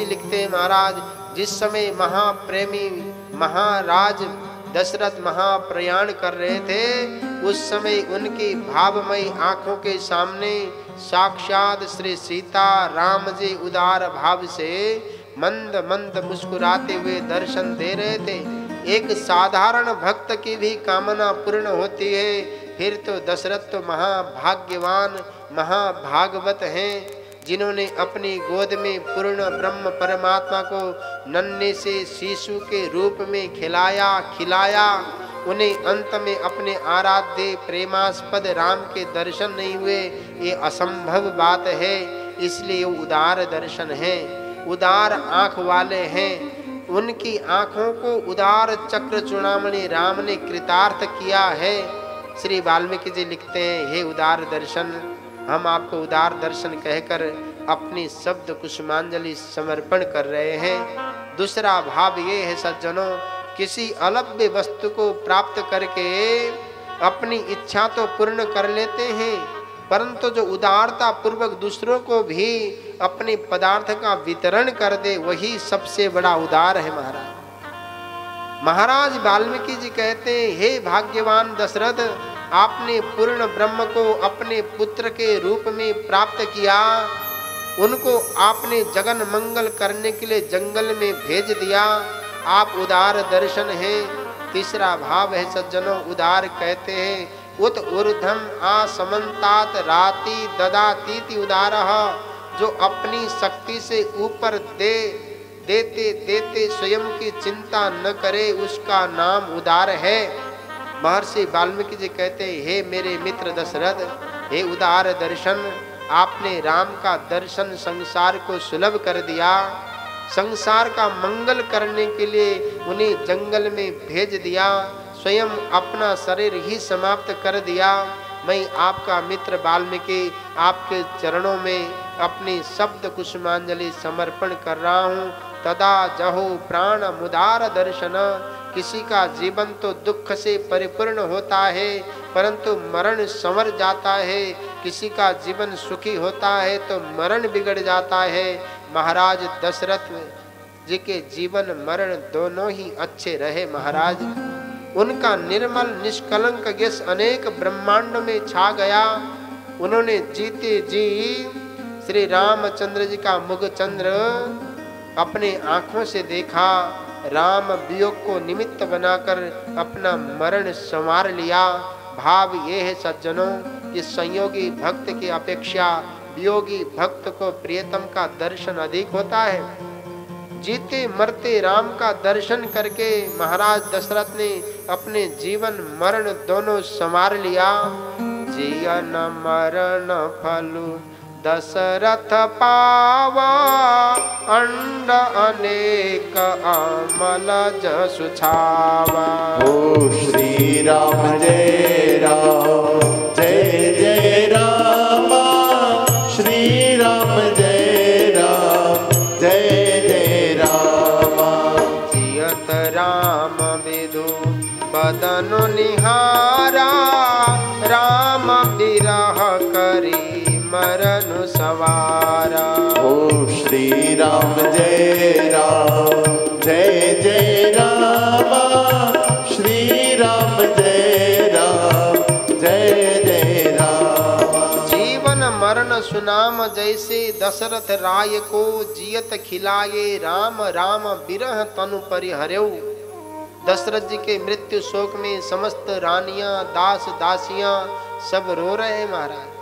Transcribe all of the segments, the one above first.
जी लिखते हैं महाराज, जिस समय महाप्रेमी महाराज दशरथ महाप्रयाण कर रहे थे, उस समय उनकी भावमयी आंखों के सामने साक्षात श्री सीता राम जी उदार भाव से मंद मंद मुस्कुराते हुए दर्शन दे रहे थे। एक साधारण भक्त की भी कामना पूर्ण होती है, फिर तो दशरथ तो महाभाग्यवान महाभागवत हैं, जिन्होंने अपनी गोद में पूर्ण ब्रह्म परमात्मा को नन्हे से शिशु के रूप में खिलाया खिलाया। उन्हें अंत में अपने आराध्य प्रेमास्पद राम के दर्शन नहीं हुए, ये असंभव बात है। इसलिए उदार दर्शन है, उदार आंख वाले हैं। उनकी आंखों को उदार चक्र चूड़ामणि राम ने कृतार्थ किया है। श्री वाल्मीकि जी लिखते हैं, हे उदार दर्शन, हम आपको उदार दर्शन कहकर अपनी शब्द कुसुमांजलि समर्पण कर रहे हैं। दूसरा भाव ये है सज्जनों, किसी अलभ्य वस्तु को प्राप्त करके अपनी इच्छा तो पूर्ण कर लेते हैं, परंतु जो उदारता पूर्वक दूसरों को भी अपने पदार्थ का वितरण कर दे, वही सबसे बड़ा उदार है महाराज। महाराज वाल्मीकि जी कहते हैं, हे भाग्यवान दशरथ, आपने पूर्ण ब्रह्म को अपने पुत्र के रूप में प्राप्त किया। उनको आपने जगन मंगल करने के लिए जंगल में भेज दिया। आप उदार दर्शन हैं। तीसरा भाव है सज्जनों, उदार कहते हैं, उत ऊर्ध्वम आसमन्तात राति ददातीति उदारः, जो अपनी शक्ति से ऊपर देते देते स्वयं की चिंता न करे, उसका नाम उदार है। महर्षि वाल्मीकि जी कहते हैं, हे मेरे मित्र दशरथ, हे उदार दर्शन, आपने राम का दर्शन संसार को सुलभ कर दिया। संसार का मंगल करने के लिए उन्हें जंगल में भेज दिया, स्वयं अपना शरीर ही समाप्त कर दिया। मैं आपका मित्र वाल्मीकि आपके चरणों में अपनी शब्द कुसुमांजलि समर्पण कर रहा हूँ। तदा जहो प्राण मुदार दर्शन, किसी का जीवन तो दुख से परिपूर्ण होता है, परंतु मरण संवर जाता है। किसी का जीवन सुखी होता है तो मरण बिगड़ जाता है। महाराज दशरथ जी के जीवन मरण दोनों ही अच्छे रहे महाराज। उनका निर्मल निष्कलंक यश अनेक ब्रह्मांड में छा गया। उन्होंने जीते जी श्री रामचंद्र जी का मुख चंद्र अपने आंखों से देखा। राम वियोग को निमित्त बनाकर अपना मरण संवार लिया। भाव ये है सज्जनों, कि संयोगी भक्त की अपेक्षा वियोगी भक्त को प्रियतम का दर्शन अधिक होता है। जीते मरते राम का दर्शन करके महाराज दशरथ ने अपने जीवन मरण दोनों संवार लिया। जीवन मरण फलु दशरथ पावा, अंड अनेक अमल जसु छावा। ओ श्री राम जय राम, जय जय राम, श्री राम जय राम, जय जय राम। जियत राम विदु बदनु निहारा, राम विरह करी मरनु सवारा। ओ श्री राम जय राम, जय जय राम, श्री राम जय राम, जय जय राम। जीवन मरण सुनाम जैसे दशरथ राय को, जियत खिलाए राम राम बिरह तनु परिहर्यौ। दशरथ जी के मृत्यु शोक में समस्त रानियां दास दासियां सब रो रहे हैं महाराज।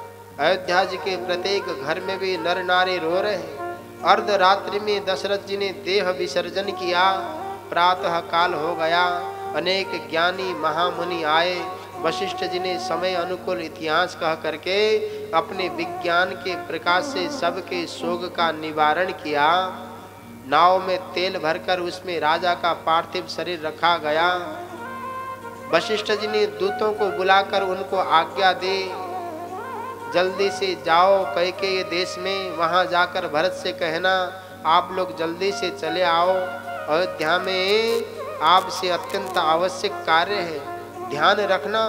अयोध्या जी के प्रत्येक घर में भी नर नारी रो रहे हैं। अर्धरात्रि में दशरथ जी ने देह विसर्जन किया। प्रातः काल हो गया। अनेक ज्ञानी महामुनि आए। वशिष्ठ जी ने समय अनुकूल इतिहास कह करके अपने विज्ञान के प्रकाश से सबके शोक का निवारण किया। नाव में तेल भरकर उसमें राजा का पार्थिव शरीर रखा गया। वशिष्ठ जी ने दूतों को बुलाकर उनको आज्ञा दी, जल्दी से जाओ कैकेयी देश में, वहां जाकर भरत से कहना आप लोग जल्दी से चले आओ। अयोध्या में आपसे अत्यंत आवश्यक कार्य है। ध्यान रखना,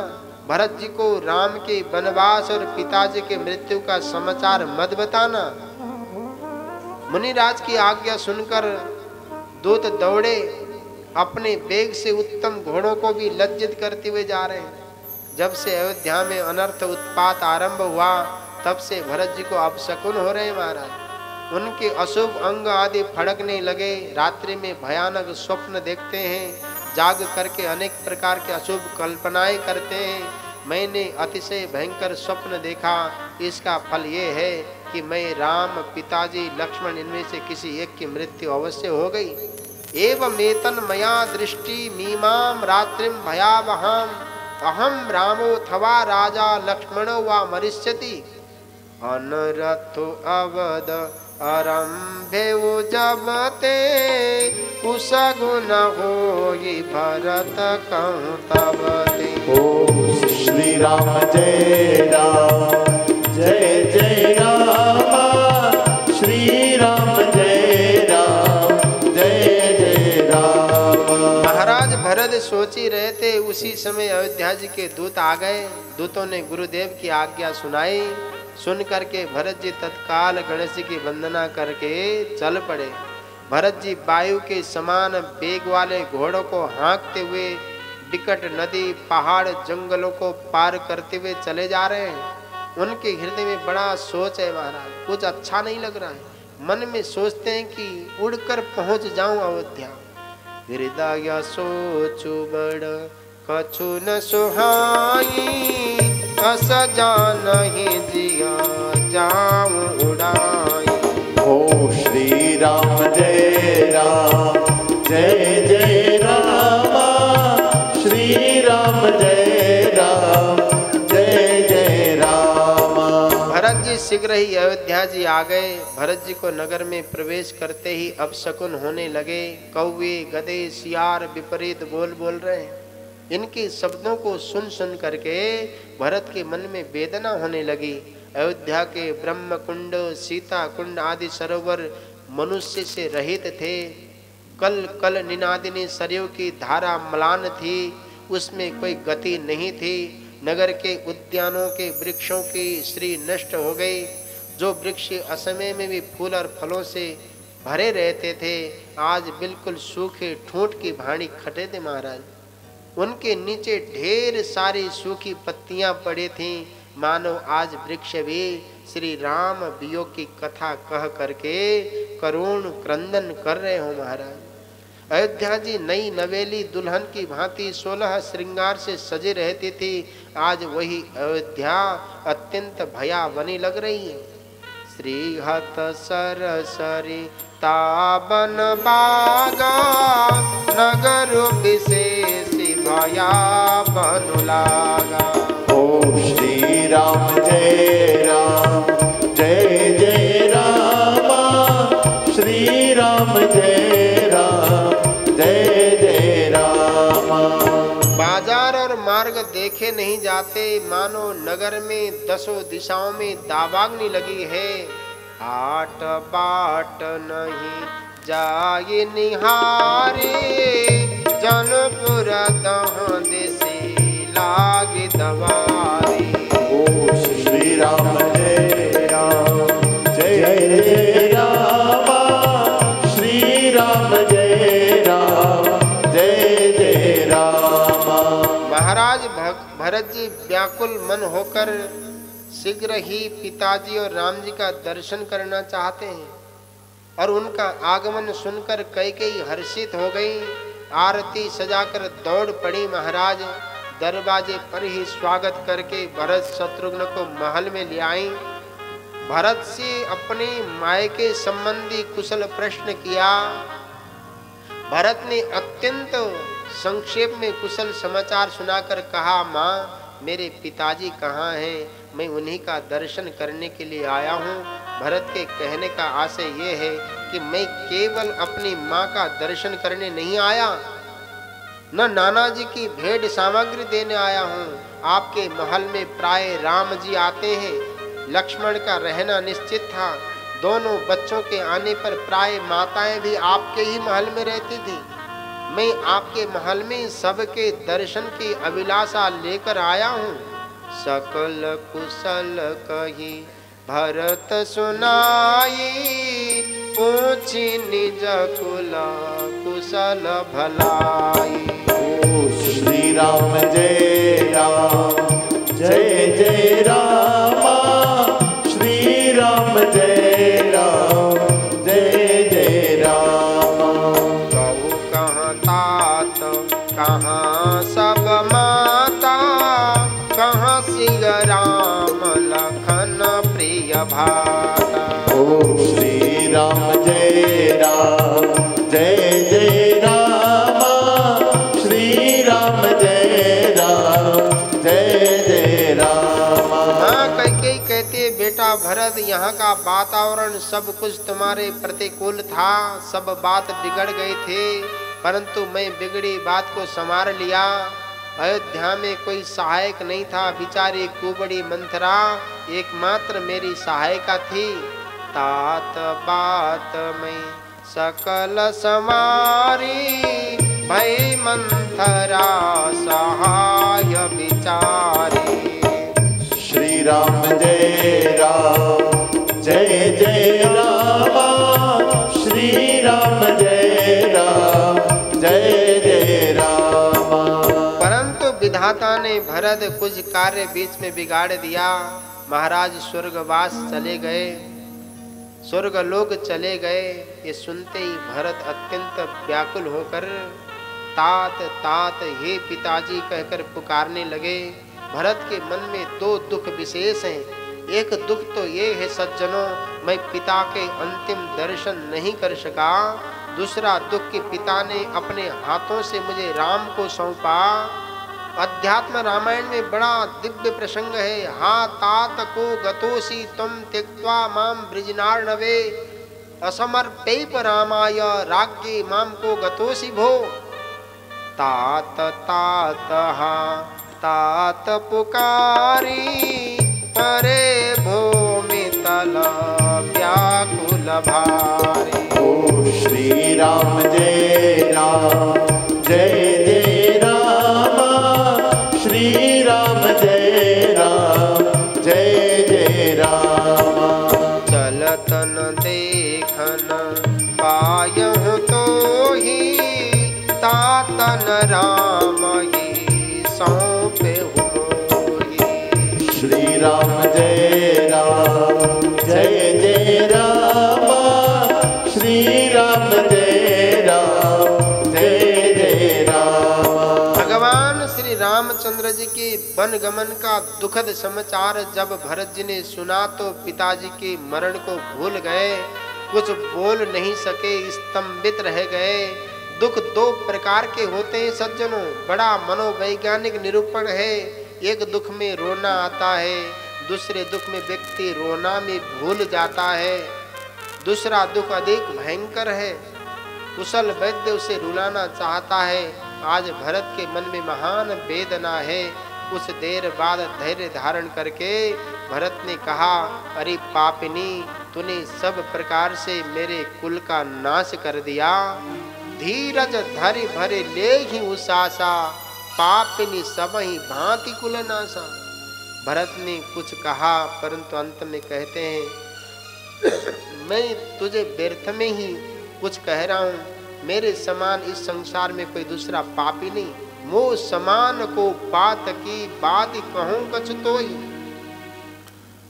भरत जी को राम के वनवास और पिताजी के मृत्यु का समाचार मत बताना। मुनिराज की आज्ञा सुनकर दूत दौड़े, अपने वेग से उत्तम घोड़ों को भी लज्जित करते हुए जा रहे हैं। जब से अयोध्या में अनर्थ उत्पात आरंभ हुआ, तब से भरत जी को अपशकुन हो रहे महाराज। उनके अशुभ अंग आदि फड़कने लगे, रात्रि में भयानक स्वप्न देखते हैं, जाग करके अनेक प्रकार के अशुभ कल्पनाएं करते हैं। मैंने अतिशय भयंकर स्वप्न देखा, इसका फल ये है कि मैं राम, पिताजी, लक्ष्मण इनमें से किसी एक की मृत्यु अवश्य हो गई। एवं एतन मया दृष्टि मीमां रात्रिम भयावहां अहम रामो थवा राजा लक्ष्मणो वा मरिष्यति। अनरथो अवद आरंभे जब ते कुसगुन होई भरत कहूँ तब ते। ओ श्री राम जय राम, जय जय राम, श्री राम जय राम, जय जय राम। महाराज भरत सोची रहे थे, उसी समय अयोध्या जी के दूत आ गए। दूतों ने गुरुदेव की आज्ञा सुनाई। सुन करके भरत जी तत्काल गणेश जी की वंदना करके चल पड़े। भरत जी वायु के समान वेग वाले घोड़ों को हाँकते हुए विकट नदी, पहाड़, जंगलों को पार करते हुए चले जा रहे हैं। उनके हृदय में बड़ा सोच है महाराज, कुछ अच्छा नहीं लग रहा है। मन में सोचते हैं कि उड़कर पहुंच जाऊं अयोध्या। हृदय सोचु बड़ कछु न सुहाई, अस जानहि जिया जाऊं उड़ाई। ओ श्री राम जय राम, जय जय राम, श्री राम जय राम, जय जय राम। भरत जी शीघ्र ही अयोध्या जी आ गए। भरत जी को नगर में प्रवेश करते ही अपशकुन होने लगे। कौवे, गधे, सियार विपरीत बोल रहे हैं। इनके शब्दों को सुन सुन करके भरत के मन में वेदना होने लगी। अयोध्या के ब्रह्म कुंड, सीता कुंड आदि सरोवर मनुष्य से रहित थे। कल कल निनादिनी सरयू की धारा म्लान थी, उसमें कोई गति नहीं थी। नगर के उद्यानों के वृक्षों की श्री नष्ट हो गई। जो वृक्ष असमय में भी फूल और फलों से भरे रहते थे, आज बिल्कुल सूखे ठूंठ की भांति खटे थे महाराज। उनके नीचे ढेर सारी सूखी पत्तियां पड़ी थीं, मानो आज वृक्ष भी श्री राम वियोग की कथा कह करके करुण क्रंदन कर रहे हो महाराज। अयोध्या जी नई नवेली दुल्हन की भांति 16 श्रृंगार से सजे रहती थी। आज वही अयोध्या अत्यंत भयावनी लग रही है। श्रीहत सरसरी ताबन बागा, नगर विशेष भया बनु लागा। ओ श्री राम जय राम, जय जय राम, श्री राम जय राम, जय जय राम। बाजार और मार्ग देखे नहीं जाते, मानो नगर में 10 दिशाओं में दावाग्नि लगी है। आट बाट नहीं जाए निहारे, जनपुर दह देसी लागे दवारी। ओ श्री राम जय राम, जय जय राम, श्री राम जय राम, जय जय राम। महाराज भरत जी व्याकुल मन होकर शीघ्र ही पिताजी और राम जी का दर्शन करना चाहते हैं, और उनका आगमन सुनकर कैकेयी हर्षित हो गई। आरती सजाकर दौड़ पड़ी महाराज। दरवाजे पर ही स्वागत करके भरत शत्रुघ्न को महल में ले आई। भरत से अपने मायके संबंधी कुशल प्रश्न किया। भरत ने अत्यंत संक्षेप में कुशल समाचार सुनाकर कहा, माँ मेरे पिताजी कहाँ हैं? मैं उन्हीं का दर्शन करने के लिए आया हूँ। भरत के कहने का आशय ये है कि मैं केवल अपनी माँ का दर्शन करने नहीं आया, न नाना जी की भेंट सामग्री देने आया हूँ। आपके महल में प्राय राम जी आते हैं। लक्ष्मण का रहना निश्चित था। दोनों बच्चों के आने पर प्राय माताएं भी आपके ही महल में रहती थी। मैं आपके महल में सबके दर्शन की अभिलाषा लेकर आया हूँ। सकल कुशल कही भरत सुनाई, पूछी निज कुल कुशल भलाई। ओ श्री राम जय राम जय जय रामा, श्री राम जय राम जय जय रामा। कहु कहाँ तात कहाँ सब माता, कहाँ सिय राम लखन प्रिय भाता। ओ श्री राम जय राम जय जय रामा, श्री राम जय राम जय जय रामा। हाँ कैकेयी कहते बेटा भरत, यहाँ का वातावरण सब कुछ तुम्हारे प्रतिकूल था, सब बात बिगड़ गए थे, परंतु मैं बिगड़ी बात को संवार लिया। अयोध्या में कोई सहायक नहीं था, बिचारी कुबड़ी मंथरा एकमात्र मेरी सहायिका थी। तात बात में सकल समारी, भई मंथरा सहाय विचारी। श्री राम जय राम जय जय रामा, श्री राम जय राम जय जय रामा। परंतु विधाता ने भरत कुछ कार्य बीच में बिगाड़ दिया। महाराज स्वर्गवास चले गए, स्वर्गलोक चले गए। ये सुनते ही भरत अत्यंत व्याकुल होकर तात तात हे पिताजी कहकर पुकारने लगे। भरत के मन में दो दुख विशेष हैं। एक दुख तो ये है सज्जनों, मैं पिता के अंतिम दर्शन नहीं कर सका। दूसरा दुख कि पिता ने अपने हाथों से मुझे राम को सौंपा। अध्यात्म रामायण में बड़ा दिव्य प्रसंग है। हा तात को गतोसी तुम त्यक्त्वा माम ब्रिजनार्णवे, असमर्पयेप रामाय राज्ञे माम को गतोसी भो। तात तात हा तात पुकारी, परे भूमि तल व्याकुल भारी। ओ श्री राम जय राम जय जय रामा, श्री राम जय राम जय जय रामा। चलतन देखन पायहु तो ही, तातन राम ये सौंपे मोहि। श्री राम जय राम जय जय रामा, श्री राम जय राम जय जय रामा। भगवान श्री रामचंद्र जी के वन गमन का दुखद समाचार जब भरत जी ने सुना तो पिताजी के मरण को भूल गए, कुछ बोल नहीं सके, स्तंभित रह गए। दुख दो प्रकार के होते हैं सज्जनों, बड़ा मनोवैज्ञानिक निरूपण है। एक दुख में रोना आता है, दूसरे दुख में व्यक्ति रोना में भूल जाता है। दूसरा दुख अधिक भयंकर है, कुशल वैद्य उसे रुलाना चाहता है। आज भरत के मन में महान वेदना है। कुछ देर बाद धैर्य धारण करके भरत ने कहा, अरे पापिनी, तूने सब प्रकार से मेरे कुल का नाश कर दिया। धीरज धरि भरे ले ही उसासा, पापिनी सब ही भांति कुल नासा। भरत ने कुछ कहा परंतु अंत में कहते हैं मैं तुझे व्यर्थ में ही कुछ कह रहा हूँ। मेरे समान इस संसार में कोई दूसरा पापी नहीं। मोह समान को बात की बात कहूँ कछ तो ही।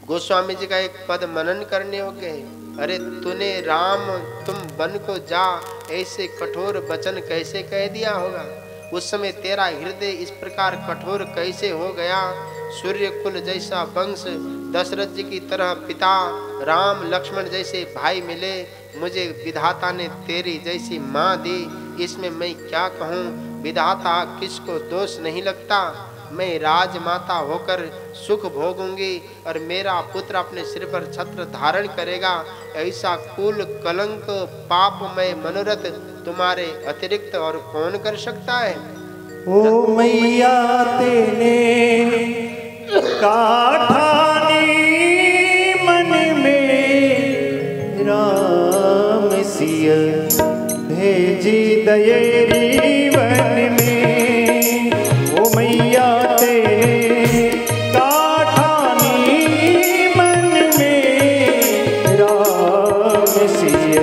गोस्वामी जी का एक पद मनन करने योग्य है। अरे तूने राम तुम वन को जा, ऐसे कठोर वचन कैसे कह दिया होगा। उस समय तेरा हृदय इस प्रकार कठोर कैसे हो गया। सूर्य कुल जैसा वंश, दशरथ जी की तरह पिता, राम लक्ष्मण जैसे भाई मिले, मुझे विधाता ने तेरी जैसी माँ दी। इसमें मैं क्या कहूँ, विधाता किसको दोष नहीं लगता। मैं राजमाता होकर सुख भोगूंगी और मेरा पुत्र अपने सिर पर छत्र धारण करेगा। ऐसा कुल कलंक पापमय मनोरथ तुम्हारे अतिरिक्त और कौन कर सकता है। ओ मैया तेने काठानी मन में राम सिय भेजी दयेरी वन में। ओ मैया तेने काठानी मन में राम सिय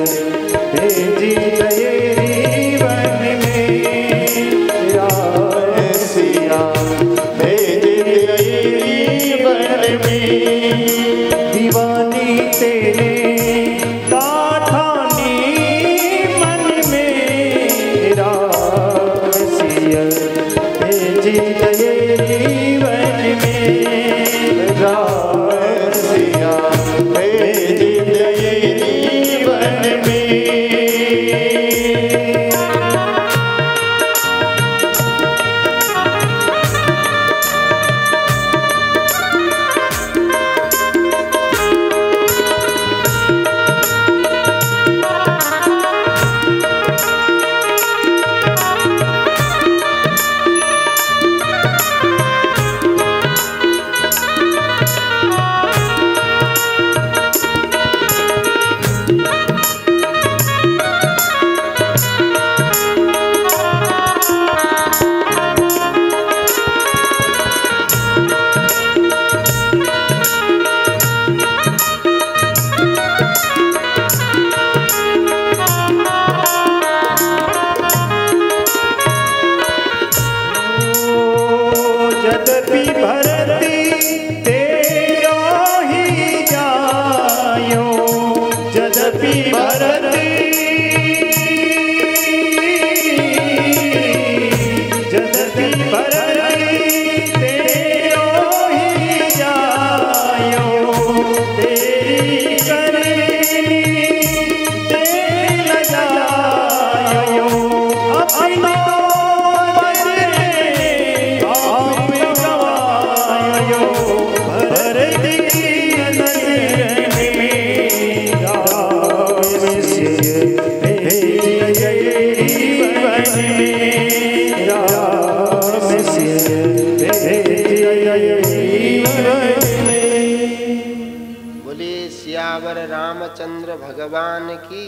रामचंद्र भगवान की।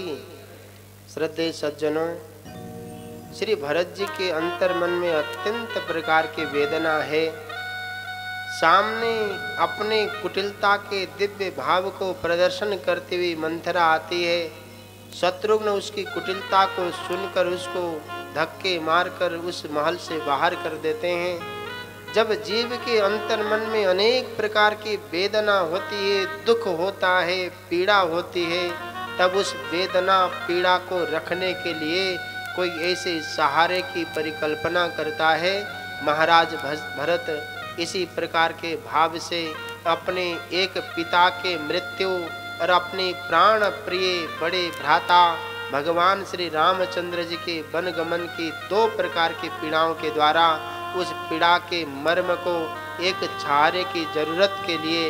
श्रद्धेय सज्जनों, श्री भरत जी के अंतर मन में अत्यंत प्रकार की वेदना है। सामने अपने कुटिलता के दिव्य भाव को प्रदर्शन करते हुए मंथरा आती है। शत्रुघ्न उसकी कुटिलता को सुनकर उसको धक्के मारकर उस महल से बाहर कर देते हैं। जब जीव के अंतर मन में अनेक प्रकार की वेदना होती है, दुख होता है, पीड़ा होती है, तब उस वेदना पीड़ा को रखने के लिए कोई ऐसे सहारे की परिकल्पना करता है। महाराज भरत इसी प्रकार के भाव से अपने एक पिता के मृत्यु और अपने प्राण प्रिय बड़े भ्राता भगवान श्री रामचंद्र जी के वनगमन की दो प्रकार की पीड़ाओं के द्वारा उस पीड़ा के मर्म को एक सहारे की जरूरत के लिए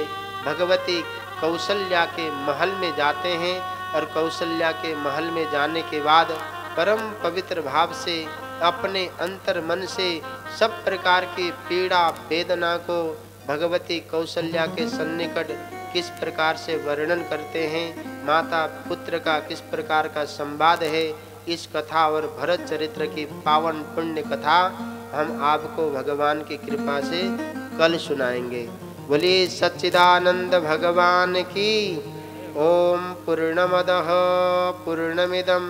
भगवती कौशल्या के महल में जाते हैं। और कौशल्या के महल में जाने के बाद परम पवित्र भाव से अपने अंतर मन से सब प्रकार की पीड़ा वेदना को भगवती कौशल्या के सन्निकट किस प्रकार से वर्णन करते हैं, माता पुत्र का किस प्रकार का संवाद है, इस कथा और भरत चरित्र की पावन पुण्य कथा हम आपको भगवान की कृपा से कल सुनाएंगे। बोलिए सच्चिदानंद भगवान की। ओम पूर्णमदः पूर्णमिदं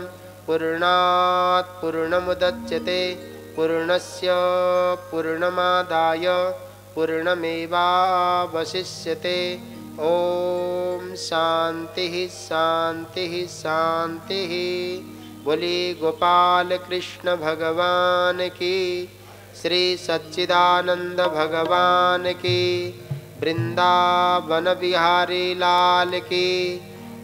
पूर्णात् पूर्णमुदच्यते पूर्णस्य पूर्णमादाय पूर्णमेवावशिष्यते। ओम शांति शांति शांति। बोलिए गोपाल कृष्ण भगवान की, श्री सच्चिदानंद भगवान की, वृंदावन बिहारी लाल की,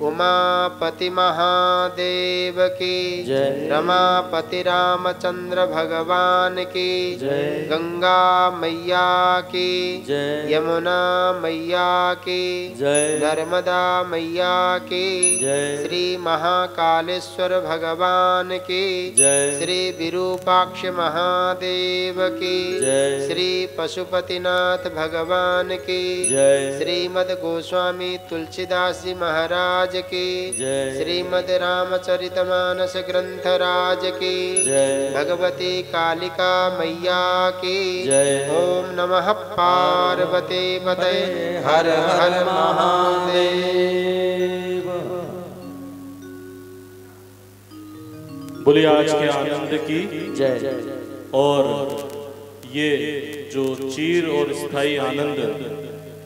उमापति महादेव की जय, रमापति रामचंद्र भगवान की जय, गंगा मैया की जय, यमुना मैया की जय, नर्मदा मैया की जय, श्री महाकालेश्वर भगवान की जय, श्री विरूपाक्ष महादेव की जय, श्री पशुपतिनाथ भगवान की जय, श्रीमद गोस्वामी तुलसीदास जी महाराज की जय, श्रीमद रामचरितमानस ग्रंथ राज की जय, भगवती कालिका मैया की जय। ओम नमः पार्वती पते हर हर महादेव। बोलिए आज के आनंद की जय। और ये जो चीर और स्थायी आनंद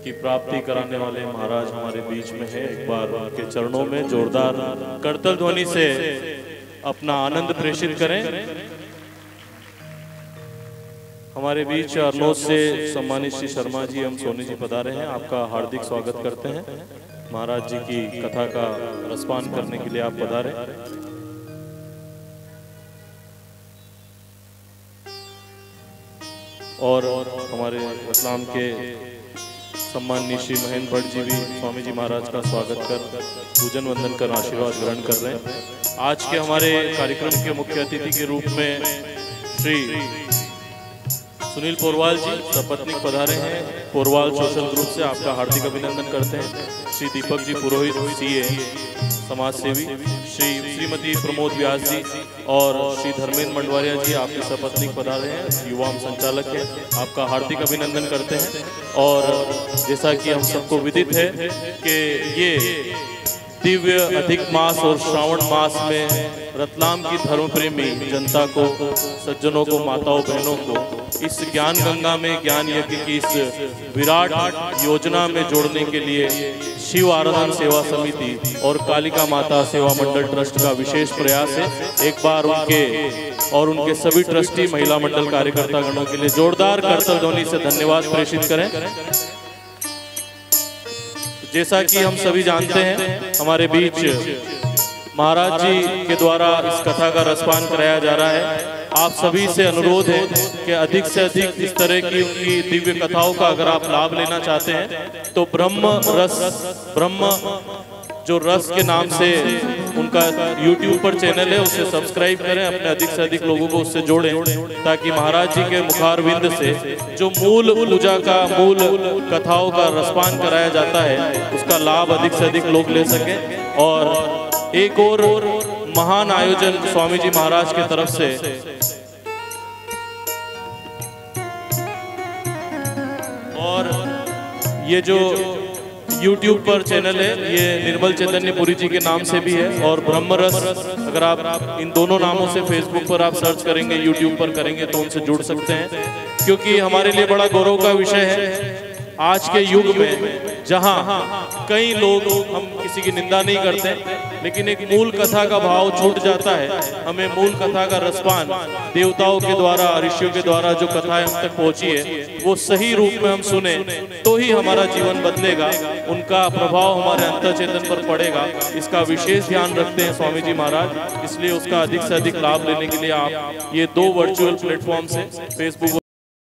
की प्राप्ति कराने वाले महाराज हमारे बीच में है। एक बार उनके चरणों में जोरदार करतल ध्वनि से अपना आनंद प्रेषित करें। हमारे बीच अरनोद से सम्मानित श्री शर्मा जी एवं सोनी जी पधारे हैं। आपका हार्दिक स्वागत करते हैं। महाराज जी की कथा का रसपान करने के लिए आप पधारे। और हमारे इस्लाम के सम्माननीय श्री महेंद्र भट्ट जी भी स्वामी जी महाराज का स्वागत कर पूजन वंदन कर आशीर्वाद ग्रहण कर रहे हैं। आज के हमारे कार्यक्रम के मुख्य अतिथि के रूप में श्री सुनील पोरवाल जी सपत्नीक पधारे हैं। पोरवाल सोशल ग्रुप से आपका हार्दिक अभिनंदन करते हैं। श्री दीपक जी पुरोहित सीए समाज सेवी, श्रीमती प्रमोद व्यास जी और श्री धर्मेंद्र मंडवारिया जी आपके सपत्नीक पधारे हैं, युवा संचालक हैं। आपका हार्दिक अभिनंदन करते हैं। और जैसा कि हम सबको विदित है कि ये दिव्य अधिक मास और श्रावण मास में रतलाम की धर्म प्रेमी जनता को, सज्जनों को, माताओं बहनों को इस ज्ञान गंगा में ज्ञान यज्ञ की इस विराट योजना में जोड़ने के लिए शिव आराधन सेवा समिति और कालिका माता सेवा मंडल ट्रस्ट का विशेष प्रयास है। एक बार उनके और उनके सभी ट्रस्टी महिला मंडल कार्यकर्ता गणों के लिए जोरदार करतल ध्वनि से धन्यवाद प्रेषित करें। जैसा कि हम सभी जानते हैं, हमारे बीच महाराज जी के द्वारा इस कथा का रसपान कराया जा रहा है। आप सभी से अनुरोध है कि अधिक से अधिक इस तरह की उनकी दिव्य कथाओं का अगर आप लाभ लेना चाहते हैं तो ब्रह्म जो रस के नाम से उन उनका YouTube पर चैनल है, उसे सब्सक्राइब करें, अपने अधिक से अधिक लोगों को उससे जोड़ें, ताकि महाराज जी के मुखारविंद से जो मूल पूजा का, मूल कथाओं का रसपान कराया जाता है, उसका लाभ अधिक से अधिक लोग ले सकें। और एक और महान आयोजन स्वामी जी महाराज की तरफ से और ये जो YouTube पर चैनल है, ये निर्मल चैतन्य पुरी जी के नाम से भी है, और ब्रह्मरस, अगर आप इन दोनों नामों से फेसबुक पर आप सर्च करेंगे, YouTube पर करेंगे तो उनसे जुड़ सकते हैं। क्योंकि हमारे लिए बड़ा गौरव का विषय है आज के युग में, जहां कई लोग, हम किसी की निंदा नहीं करते, लेकिन एक मूल कथा का भाव छूट जाता है। हमें मूल कथा का रसपान देवताओं के द्वारा, ऋषियों के द्वारा जो कथाएं हम तक पहुंची है, वो सही रूप में हम सुने तो ही हमारा जीवन बदलेगा, उनका प्रभाव हमारे अंतर चेतन पर पड़ेगा। इसका विशेष ध्यान रखते हैं स्वामी जी महाराज, इसलिए उसका अधिक से अधिक लाभ लेने के लिए आप ये 2 वर्चुअल प्लेटफॉर्म से, फेसबुक